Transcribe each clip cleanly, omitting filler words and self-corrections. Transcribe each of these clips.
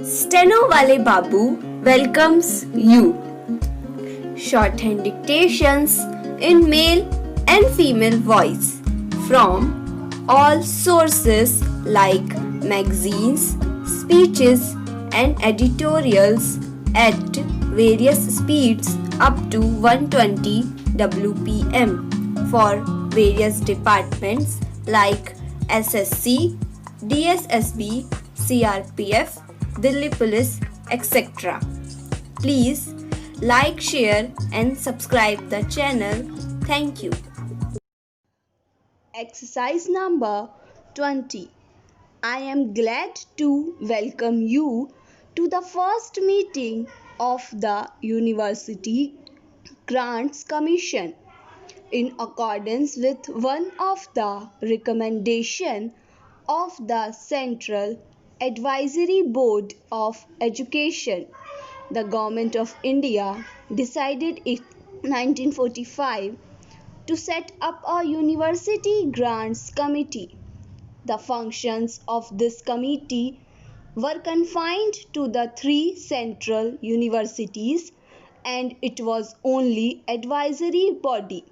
Stenowalebabu welcomes you. Shorthand dictations in male and female voice from all sources like magazines, speeches, and editorials at various speeds up to 120 WPM for various departments like SSC, DSSSB, CRPF, Delhi Police, etc. Please like, share and subscribe the channel. Thank you. Exercise number 20. I am glad to welcome you to the first meeting of the University Grants Commission. In accordance with one of the recommendation of the Central Advisory Board of Education, the Government of India decided in 1945 to set up a University Grants Committee. The functions of this committee were confined to the three central universities and it was only advisory body.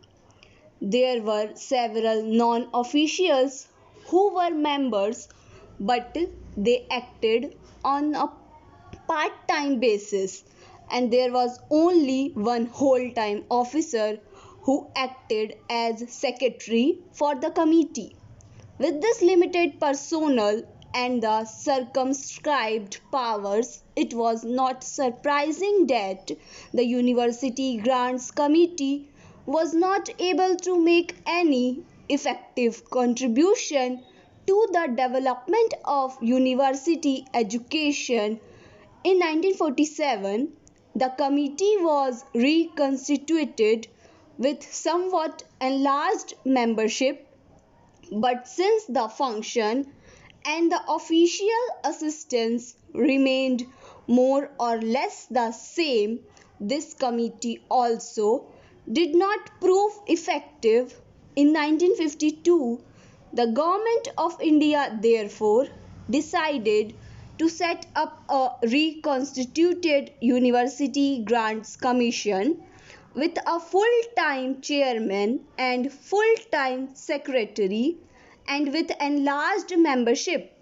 There were several non-officials who were members but they acted on a part-time basis and there was only one whole-time officer who acted as secretary for the committee. With this limited personnel and the circumscribed powers, it was not surprising that the University Grants Committee was not able to make any effective contribution to the development of university education. In 1947, the committee was reconstituted with somewhat enlarged membership, but since the function and the official assistance remained more or less the same, this committee also did not prove effective. In 1952, the Government of India therefore decided to set up a reconstituted University Grants Commission with a full-time chairman and full-time secretary and with enlarged membership.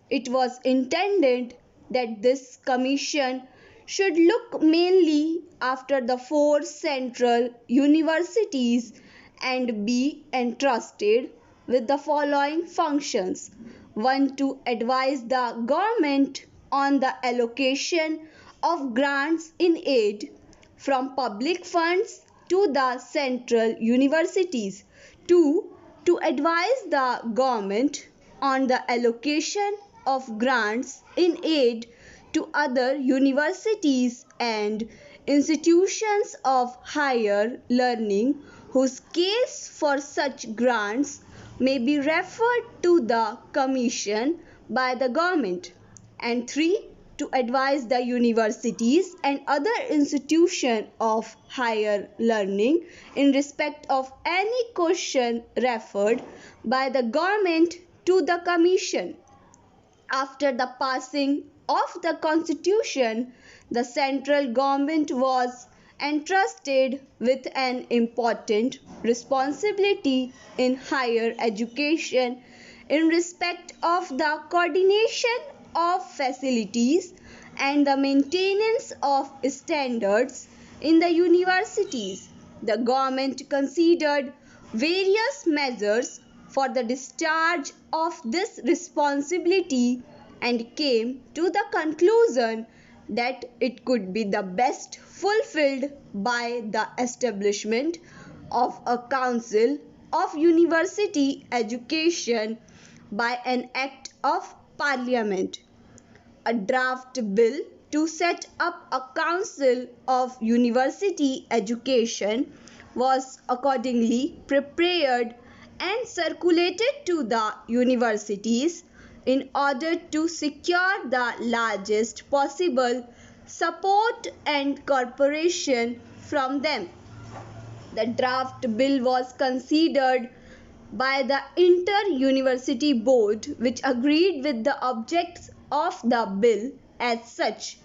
It was intended that this commission should look mainly after the four central universities and be entrusted with the following functions. 1. To advise the government on the allocation of grants in aid from public funds to the central universities. 2. To advise the government on the allocation of grants in aid to other universities and institutions of higher learning whose case for such grants may be referred to the commission by the government. And 3. To advise the universities and other institutions of higher learning in respect of any question referred by the government to the commission. After the passing of the constitution, the central government was entrusted with an important responsibility in higher education in respect of the coordination of facilities and the maintenance of standards in the universities. The government considered various measures for the discharge of this responsibility and came to the conclusion that it could be the best fulfilled by the establishment of a council of university education by an act of Parliament. A draft bill to set up a council of university education was accordingly prepared and circulated to the universities in order to secure the largest possible support and cooperation from them. The draft bill was considered by the Inter-University Board, which agreed with the objects of the bill as such.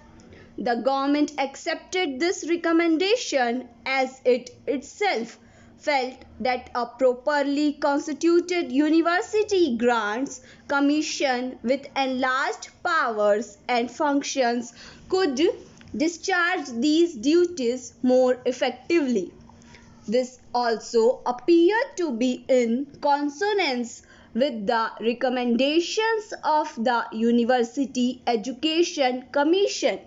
The government accepted this recommendation as it itself felt that a properly constituted University Grants Commission with enlarged powers and functions could discharge these duties more effectively. This also appeared to be in consonance with the recommendations of the University Education Commission.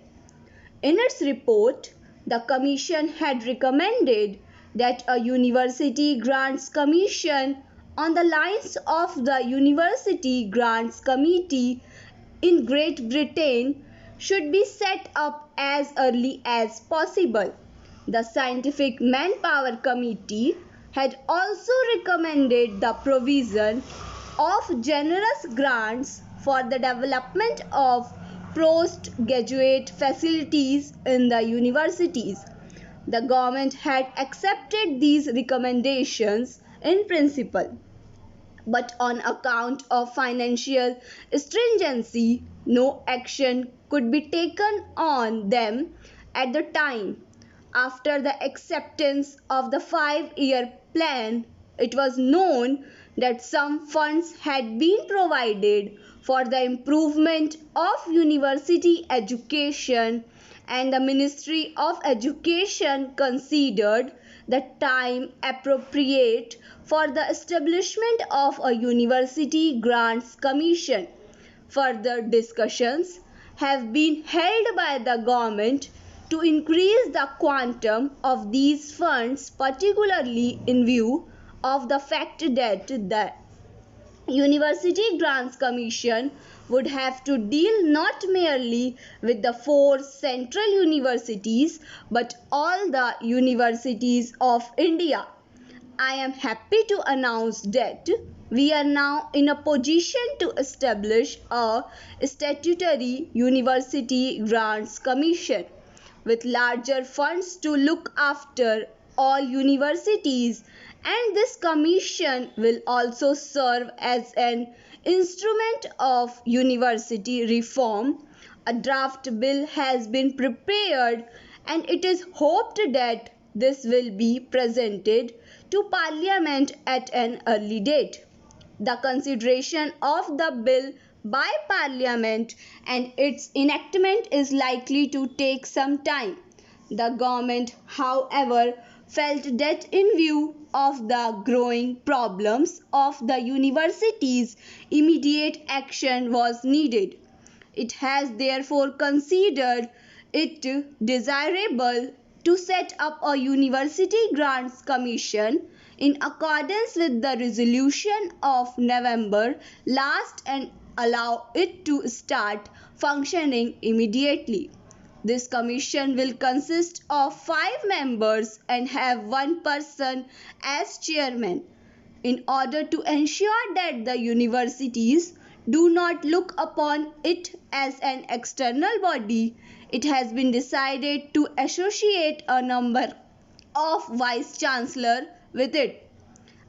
In its report, the Commission had recommended that a University Grants Commission on the lines of the University Grants Committee in Great Britain should be set up as early as possible. The Scientific Manpower Committee had also recommended the provision of generous grants for the development of postgraduate facilities in the universities. The government had accepted these recommendations in principle, but on account of financial stringency, no action could be taken on them at the time. After the acceptance of the 5-year plan, it was known that some funds had been provided for the improvement of university education, and the Ministry of Education considered the time appropriate for the establishment of a University Grants Commission. Further discussions have been held by the government to increase the quantum of these funds, particularly in view of the fact that the University Grants Commission would have to deal not merely with the 4 central universities but all the universities of India. I am happy to announce that we are now in a position to establish a statutory University Grants Commission with larger funds to look after all universities, and this commission will also serve as an instrument of university reform. A draft bill has been prepared and it is hoped that this will be presented to Parliament at an early date. The consideration of the bill by Parliament and its enactment is likely to take some time. The government, however, felt that in view of the growing problems of the universities, immediate action was needed. It has therefore considered it desirable to set up a University Grants Commission in accordance with the resolution of November last and allow it to start functioning immediately. This commission will consist of 5 members and have 1 person as chairman. In order to ensure that the universities do not look upon it as an external body, it has been decided to associate a number of vice chancellors with it.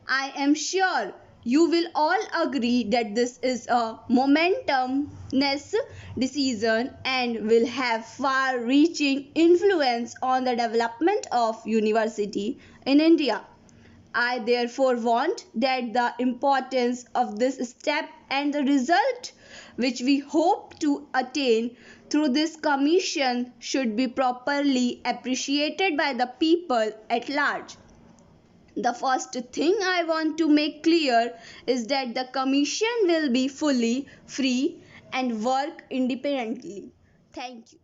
I am sure you will all agree that this is a momentous decision and will have far-reaching influence on the development of university in India. I therefore want that the importance of this step and the result which we hope to attain through this commission should be properly appreciated by the people at large. The first thing I want to make clear is that the commission will be fully free and work independently. Thank you.